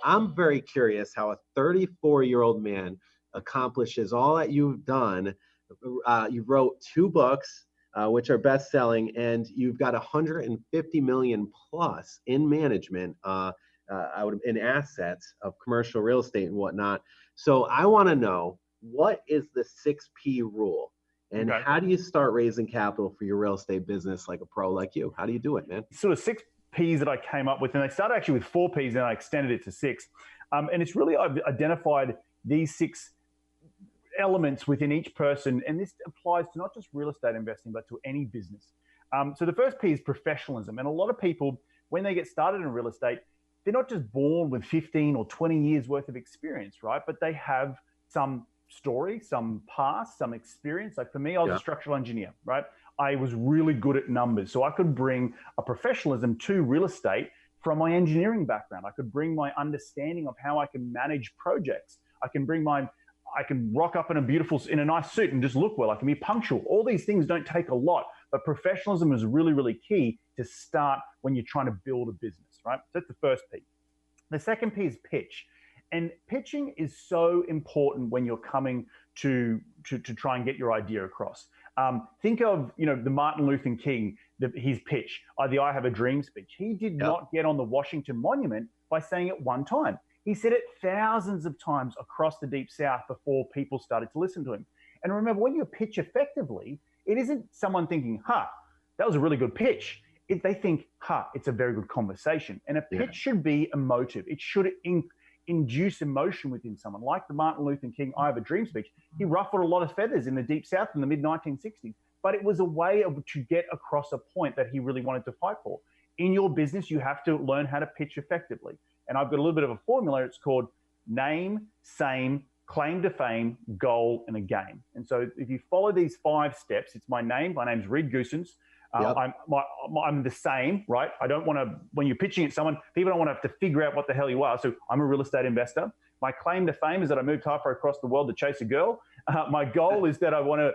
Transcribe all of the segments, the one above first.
I'm very curious how a 34-year-old man accomplishes all that you've done. You wrote 2 books, which are best-selling, and you've got 150 million plus in management, in assets of commercial real estate and whatnot. So I want to know, what is the 6P rule? And how do you start raising capital for your real estate business like a pro like you? How do you do it, man? Sort of 6 P's that I came up with, and I started actually with 4 P's, and I extended it to 6. And it's really, I've identified these 6 elements within each person, and this applies to not just real estate investing, but to any business. So the first P is professionalism. And a lot of people, when they get started in real estate, they're not just born with 15 or 20 years worth of experience, right? But they have some story, some past, some experience. Like for me, I was a structural engineer, right? I was really good at numbers. So I could bring a professionalism to real estate from my engineering background. I could bring my understanding of how I can manage projects. I can rock up in a nice suit and just look well. I can be punctual. All these things don't take a lot, but professionalism is really, really key to start when you're trying to build a business, right? So that's the first P. The second P is pitch. And pitching is so important when you're coming to try and get your idea across. Think of, the Martin Luther King, his pitch, the I Have a Dream speech. He did not get on the Washington Monument by saying it one time. He said it thousands of times across the Deep South before people started to listen to him. And remember, when you pitch effectively, it isn't someone thinking, that was a really good pitch. They think, it's a very good conversation. And a pitch should be emotive. It should induce emotion within someone. Like the Martin Luther King I Have a Dream speech, he ruffled a lot of feathers in the Deep South in the mid-1960s, but it was a way to get across a point that he really wanted to fight for. In your business, you have to learn how to pitch effectively. And I've got a little bit of a formula. It's called name, same, claim to fame, goal, and a game. And so if you follow these 5 steps, it's my name. My name's Reed Goosens. I'm the same, right? I don't want to, when you're pitching at someone, people don't want to have to figure out what the hell you are. So I'm a real estate investor. My claim to fame is that I moved halfway across the world to chase a girl. My goal is that I want to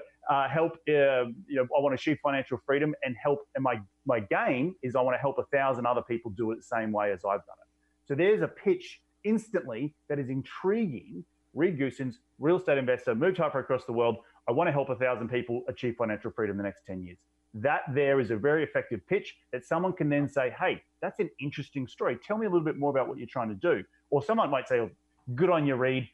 help, I want to achieve financial freedom and help. And my game is I want to help 1,000 other people do it the same way as I've done it. So there's a pitch instantly that is intriguing. Reed Goosens, real estate investor, moved halfway across the world. I want to help 1,000 people achieve financial freedom in the next 10 years. That there is a very effective pitch that someone can then say, hey, that's an interesting story. Tell me a little bit more about what you're trying to do. Or someone might say, oh, good on you, Reed.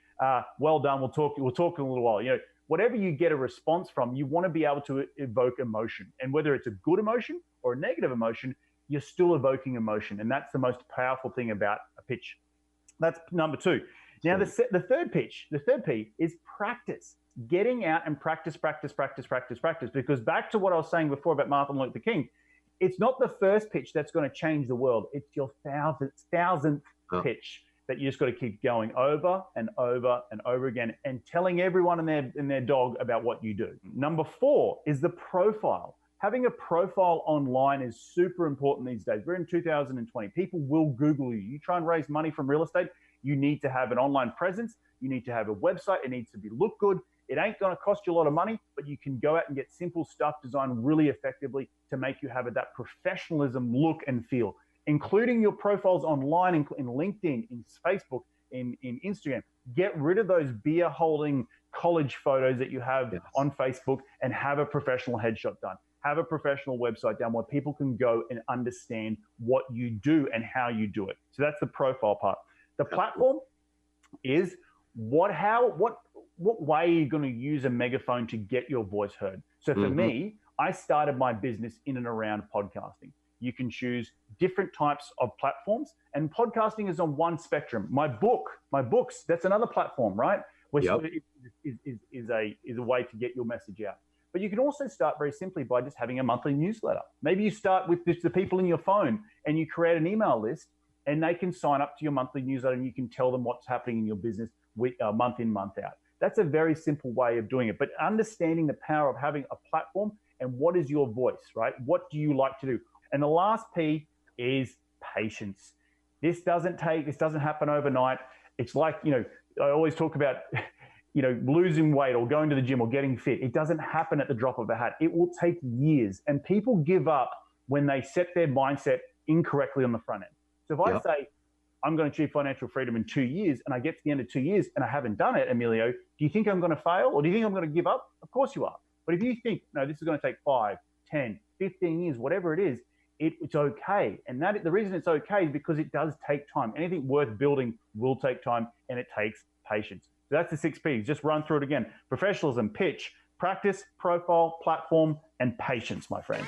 Well done. We'll talk in a little while. Whatever you get a response from, you want to be able to evoke emotion. And whether it's a good emotion or a negative emotion, you're still evoking emotion. And that's the most powerful thing about a pitch. That's number 2. Now, the third P is practice. Getting out and practice. Because back to what I was saying before about Martin Luther King, it's not the first pitch that's going to change the world. It's your thousandth pitch that you just got to keep going over and over and over again and telling everyone and their dog about what you do. Number 4 is the profile. Having a profile online is super important these days. We're in 2020. People will Google you. You try and raise money from real estate, you need to have an online presence. You need to have a website. It needs to look good. It ain't going to cost you a lot of money, but you can go out and get simple stuff designed really effectively to make you have that professionalism look and feel, including your profiles online in LinkedIn, in Facebook, in Instagram. Get rid of those beer holding college photos that you have on Facebook and have a professional headshot done. Have a professional website done where people can go and understand what you do and how you do it. So that's the profile part. The platform is what way are you going to use a megaphone to get your voice heard? So for me, I started my business in and around podcasting. You can choose different types of platforms, and podcasting is on one spectrum. My books, that's another platform, right? Which is a way to get your message out. But you can also start very simply by just having a monthly newsletter. Maybe you start with just the people in your phone and you create an email list, and they can sign up to your monthly newsletter and you can tell them what's happening in your business month in, month out. That's a very simple way of doing it. But understanding the power of having a platform and what is your voice, right? What do you like to do? And the last P is patience. This doesn't happen overnight. It's like, I always talk about, losing weight or going to the gym or getting fit. It doesn't happen at the drop of a hat. It will take years. And people give up when they set their mindset incorrectly on the front end. So if I Yep. say, I'm going to achieve financial freedom in 2 years, and I get to the end of 2 years and I haven't done it, Emilio, do you think I'm going to fail, or do you think I'm going to give up? Of course you are. But if you think, no, this is going to take 5, 10, 15 years, whatever it is, it's okay. And the reason it's okay is because it does take time. Anything worth building will take time, and it takes patience. So that's the 6 Ps. Just run through it again. Professionalism, pitch, practice, profile, platform, and patience, my friend.